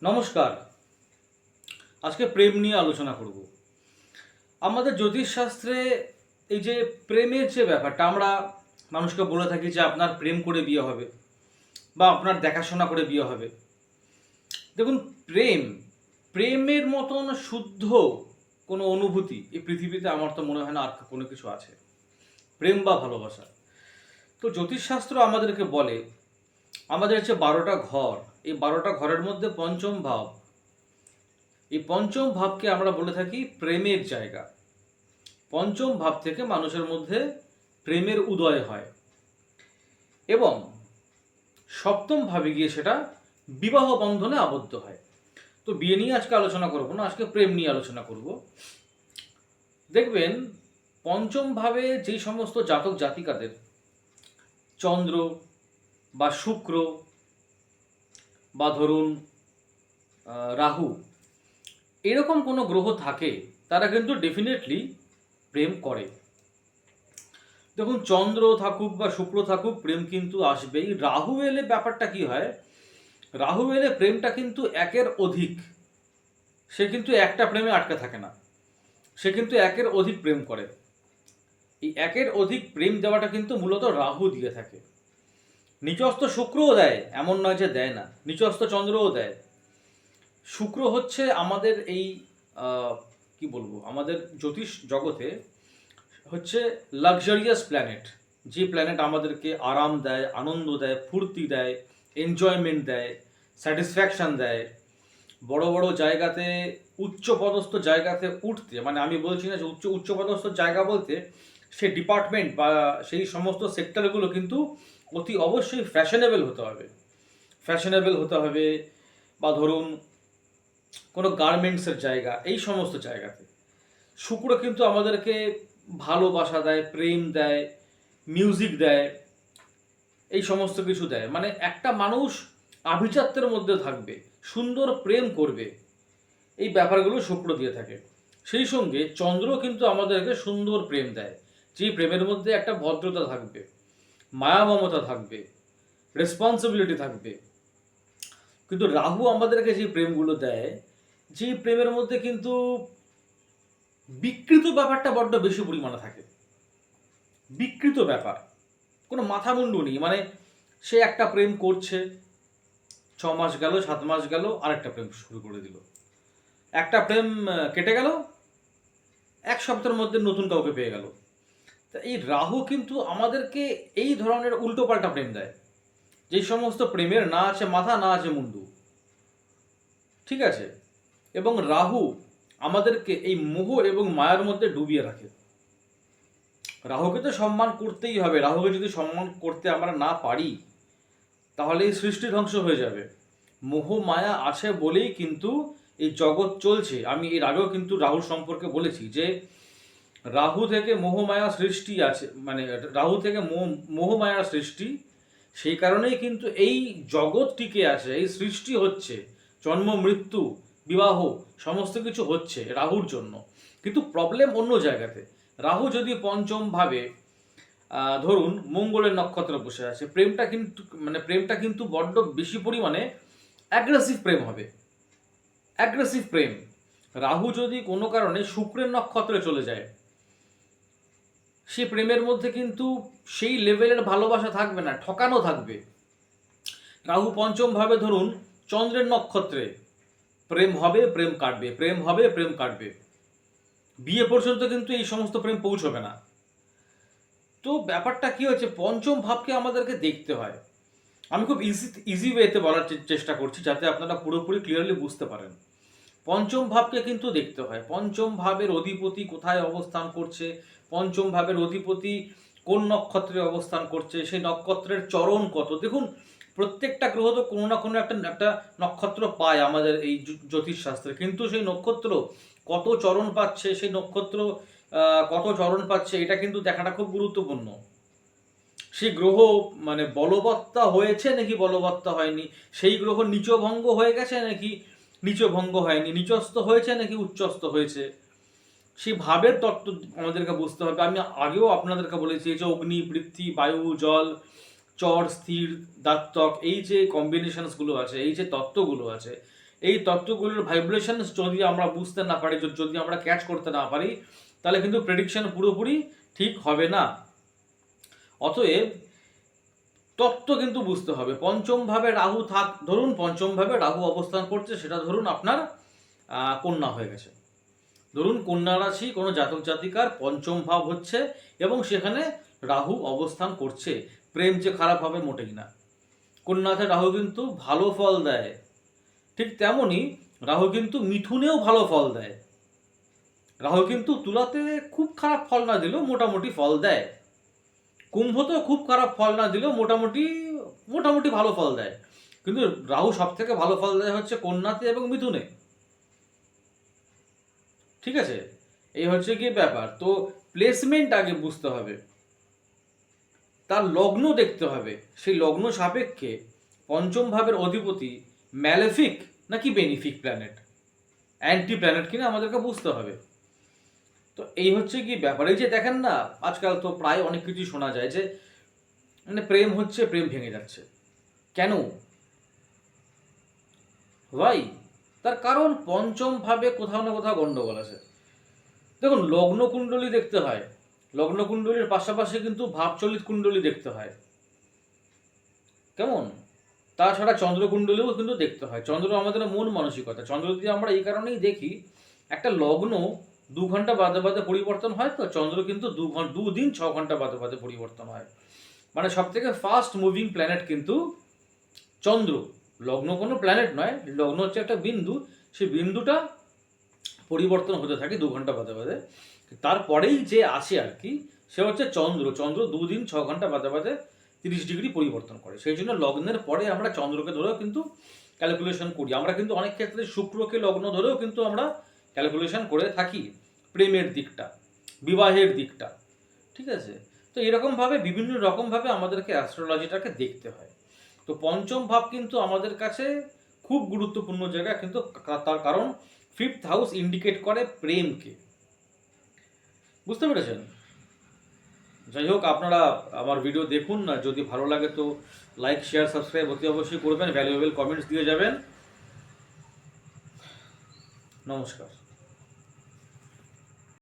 নমস্কার। আজকে প্রেম নিয়ে আলোচনা করব। আমাদের জ্যোতিষশাস্ত্রে এই যে প্রেমের যে ব্যাপারটা, আমরা মানুষকে বলে থাকি যে আপনার প্রেম করে বিয়ে হবে বা আপনার দেখাশোনা করে বিয়ে হবে। দেখুন, প্রেম প্রেমের মতন শুদ্ধ কোনো অনুভূতি এই পৃথিবীতে আমার তো মনে হয় না আর কোনো কিছু আছে, প্রেম বা ভালোবাসা। তো জ্যোতিষশাস্ত্র আমাদেরকে বলে আমাদের হচ্ছে 12টা ঘর। এই 12টা ঘরের মধ্যে পঞ্চম ভাব, এই পঞ্চম ভাবকে আমরা বলে থাকি প্রেমের জায়গা। পঞ্চম ভাব থেকে মানুষের মধ্যে প্রেমের উদয় হয় এবং সপ্তম ভাবে গিয়ে সেটা বিবাহ বন্ধনে আবদ্ধ হয়। তো বিয়ে নিয়ে আজকে আলোচনা করব না, আজকে প্রেম নিয়ে আলোচনা করব। দেখবেন, পঞ্চম ভাবে যেই সমস্ত জাতক জাতিকাদের চন্দ্র বা শুক্র বা ধরুন রাহু এরকম কোনো গ্রহ থাকে, তারা কিন্তু ডেফিনেটলি প্রেম করে। দেখুন, চন্দ্র থাকুক বা শুক্র থাকুক, প্রেম কিন্তু আসবেই। রাহু এলে ব্যাপারটা কি হয়, রাহু এলে প্রেমটা কিন্তু একের অধিক, সে কিন্তু একটা প্রেমে আটকে থাকে না, সে কিন্তু একের অধিক প্রেম করে। এই একের অধিক প্রেম দেওয়াটা কিন্তু মূলত রাহু দিয়ে থাকে। নিচস্থ শুক্রও দেয়, এমন নয় যে দেয় না, নিচস্থ চন্দ্রও দেয়। শুক্র হচ্ছে আমাদের এই কি বলবো, আমাদের জ্যোতিষ জগতে হচ্ছে লাক্সারিয়াস প্ল্যানেট। যে প্ল্যানেট আমাদেরকে আরাম দেয়, আনন্দ দেয়, ফুর্তি দেয়, এনজয়মেন্ট দেয়, স্যাটিসফ্যাকশান দেয়। বড় বড় জায়গাতে, উচ্চপদস্থ জায়গাতে উঠতে, মানে আমি বলছি না যে উচ্চপদস্থ জায়গা বলতে সেই ডিপার্টমেন্ট বা সেই সমস্ত সেক্টরগুলো কিন্তু অতি অবশ্যই ফ্যাশনেবল হতে হবে। ফ্যাশনেবল হতে হবে, বা ধরুন কোনো গার্মেন্টসের জায়গা, এই সমস্ত জায়গাতে শুক্র কিন্তু আমাদেরকে ভালোবাসা দেয়, প্রেম দেয়, মিউজিক দেয়, এই সমস্ত কিছু দেয়। মানে একটা মানুষ আভিজাত্যের মধ্যে থাকবে, সুন্দর প্রেম করবে, এই ব্যাপারগুলো শুক্র দিয়ে থাকে। সেই সঙ্গে চন্দ্র কিন্তু আমাদেরকে সুন্দর প্রেম দেয়, যে প্রেমের মধ্যে একটা ভদ্রতা থাকবে, মায়া মমতা থাকবে, রেসপন্সিবিলিটি থাকবে। কিন্তু রাহু আমাদেরকে যে প্রেমগুলো দেয়, যে প্রেমের মধ্যে কিন্তু বিকৃত ব্যাপারটা বড্ড বেশি পরিমাণে থাকে। বিকৃত ব্যাপার, কোনো মাথা মুন্ডু নেই। মানে সে একটা প্রেম করছে, 6 মাস গেল, 7 মাস গেল, আরেকটা প্রেম শুরু করে দিল। একটা প্রেম কেটে গেল, 1 সপ্তাহের মধ্যে নতুন কাউকে পেয়ে গেল। তা এই রাহু কিন্তু আমাদেরকে এই ধরনের উল্টোপাল্টা প্রেম দেয়, যেই সমস্ত প্রেমের না আছে মাথা, না আছে মুন্ডু। ঠিক আছে? এবং রাহু আমাদেরকে এই মোহ এবং মায়ার মধ্যে ডুবিয়ে রাখে। রাহুকে তো সম্মান করতেই হবে। রাহুকে যদি সম্মান করতে আমরা না পারি, তাহলে এই সৃষ্টি ধ্বংস হয়ে যাবে। মোহ মায়া আছে বলেই কিন্তু এই জগৎ চলছে। আমি এর আগেও কিন্তু রাহুর সম্পর্কে বলেছি যে রাহু থেকে মোহমায়া সৃষ্টি আছে, মানে রাহু থেকে মোহমায়া সৃষ্টি। সেই কারণেই কিন্তু এই জগৎ টিকে আছে, এই সৃষ্টি হচ্ছে, জন্ম মৃত্যু বিবাহ সমস্ত কিছু হচ্ছে রাহুর জন্য। কিন্তু প্রবলেম অন্য জায়গাতে। রাহু যদি পঞ্চম ভাবে ধরুন মঙ্গলের নক্ষত্র বসে আছে, প্রেমটা কিন্তু বড্ড বেশি পরিমাণে অ্যাগ্রেসিভ প্রেম হবে। অ্যাগ্রেসিভ প্রেম। রাহু যদি কোনো কারণে শুক্রের নক্ষত্রে চলে যায়, সে প্রেমের মধ্যে কিন্তু সেই লেভেলের ভালোবাসা থাকবে না, ঠকানো থাকবে। রাহু পঞ্চম ভাবে ধরুন চন্দ্রের নক্ষত্রে, প্রেম হবে, প্রেম কাটবে, প্রেম হবে, প্রেম কাটবে, বিয়ে পর্যন্ত কিন্তু এই সমস্ত প্রেম পৌঁছবে না। তো ব্যাপারটা কি হচ্ছে, পঞ্চম ভাবকে আমাদেরকে দেখতে হয়। আমি খুব ইজি ওয়েতে বলার চেষ্টা করছি, যাতে আপনারা পুরোপুরি ক্লিয়ারলি বুঝতে পারেন। পঞ্চম ভাবকে কিন্তু দেখতে হয়, পঞ্চম ভাবের অধিপতি কোথায় অবস্থান করছে, পঞ্চম ভাবের অধিপতি কোন নক্ষত্রে অবস্থান করছে, সেই নক্ষত্রের চরণ কত। দেখুন, প্রত্যেকটা গ্রহ তো কোনো না কোনো একটা একটা নক্ষত্র পায় আমাদের এই জ্যোতিষশাস্ত্রে, কিন্তু সেই নক্ষত্র কত চরণ পাচ্ছে, সেই নক্ষত্র কত চরণ পাচ্ছে, এটা কিন্তু দেখাটা খুব গুরুত্বপূর্ণ। সেই গ্রহ মানে বলবত্তা হয়েছে নাকি বলবত্তা হয়নি, সেই গ্রহ নিচভঙ্গ হয়ে গেছে নাকি নিচভঙ্গ হয়নি, নিচস্থ হয়েছে নাকি উচ্চস্থ হয়েছে, সেই ভাবের তত্ত্ব আমাদেরকে বুঝতে হবে। আমি আগেও আপনাদেরকে বলেছি যে অগ্নি, পৃথ্বী, বায়ু, জল, চর, স্থির, দাত্তক, এই যে কম্বিনেশনসগুলো আছে, এই যে তত্ত্বগুলো আছে, এই তত্ত্বগুলোর ভাইব্রেশন যদি আমরা বুঝতে না পারি, যদি আমরা ক্যাচ করতে না পারি, তাহলে কিন্তু প্রেডিকশন পুরোপুরি ঠিক হবে না। অতএব তত্ত্ব কিন্তু বুঝতে হবে। পঞ্চম ভাবে রাহু ধরুন পঞ্চম ভাবে রাহু অবস্থান করছে, সেটা ধরুন আপনার কন্যা হয়ে গেছে। ধরুন কন্যা রাশি কোনো জাতক জাতিকার পঞ্চম ভাব হচ্ছে এবং সেখানে রাহু অবস্থান করছে। প্রেম যে খারাপ হবে মোটেই না। কন্যাতে রাহু কিন্তু ভালো ফল দেয়, ঠিক তেমনি রাহু কিন্তু মিথুনেও ভালো ফল দেয়। রাহু কিন্তু তুলাতে খুব খারাপ ফল না দিলেও মোটামুটি ফল দেয়। কুম্ভতেও খুব খারাপ ফল না দিলেও মোটামুটি ভালো ফল দেয়। কিন্তু রাহু সব থেকে ভালো ফল দেয় হচ্ছে কন্যাতে এবং মিথুনে। ঠিক আছে, এই হচ্ছে কি ব্যাপার। তো প্লেসমেন্ট আগে বুঝতে হবে, তার লগ্ন দেখতে হবে, সেই লগ্ন সাপেক্ষে পঞ্চম ভাবের অধিপতি ম্যালেফিক নাকি বেনিফিক প্ল্যানেট, অ্যান্টি প্ল্যানেট কিনা আমাদেরকে বুঝতে হবে। তো এই হচ্ছে কি ব্যাপার। এই যে দেখেন না, আজকাল তো প্রায় অনেক কিছু শোনা যায় যে মানে প্রেম হচ্ছে, প্রেম ভেঙে যাচ্ছে। কেন ভাই? তার কারণ পঞ্চম ভাবে কোথাও না কোথাও গন্ডগোল আছে। দেখুন, লগ্ন কুণ্ডলী দেখতে হয়, লগ্ন কুণ্ডলীর পাশাপাশি কিন্তু ভাবচলিত কুণ্ডলী দেখতে হয়। কেমন? তাছাড়া চন্দ্রকুণ্ডলীও কিন্তু দেখতে হয়। চন্দ্র আমাদের মন মানসিকতা। চন্দ্র দিয়ে আমরা এই কারণেই দেখি, একটা লগ্ন 2 ঘন্টা বাদে বাদে পরিবর্তন হয়, তো চন্দ্র কিন্তু 2 দিন 6 ঘন্টা বাদে বাদে পরিবর্তন হয়। মানে সব থেকে ফাস্ট মুভিং প্ল্যানেট কিন্তু চন্দ্র। লগ্ন কোনো প্ল্যানেট নয়, লগ্ন হচ্ছে একটা বিন্দু, সেই বিন্দুটা পরিবর্তন হতে থাকে 2 ঘন্টা বাদে বাদে। তারপরেই যে আসে আর কি, সে হচ্ছে চন্দ্র। চন্দ্র 2 দিন 6 ঘন্টা বাদে বাদে 30 ডিগ্রি পরিবর্তন করে। সেই জন্য লগ্নের পরে আমরা চন্দ্রকে ধরেও কিন্তু ক্যালকুলেশন করি। আমরা কিন্তু অনেক ক্ষেত্রে শুক্রকে লগ্ন ধরেও কিন্তু আমরা ক্যালকুলেশন করে থাকি, প্রেমের দিকটা, বিবাহের দিকটা। ঠিক আছে, তো এরকমভাবে বিভিন্ন রকমভাবে আমাদেরকে অ্যাস্ট্রোলজিটাকে দেখতে হয়। তো পঞ্চম ভাব কিন্তু আমাদের কাছে খুব গুরুত্বপূর্ণ জায়গা, কিন্তু তার কারণ 5th হাউস ইন্ডিকেট করে প্রেমকে। বুঝতে পেরেছেন? যাই হোক, আপনারা আমার ভিডিও দেখুন না, যদি ভালো লাগে তো লাইক শেয়ার সাবস্ক্রাইব অতি অবশ্যই করবেন, ভ্যালুয়েবল কমেন্টস দিয়ে যাবেন। নমস্কার।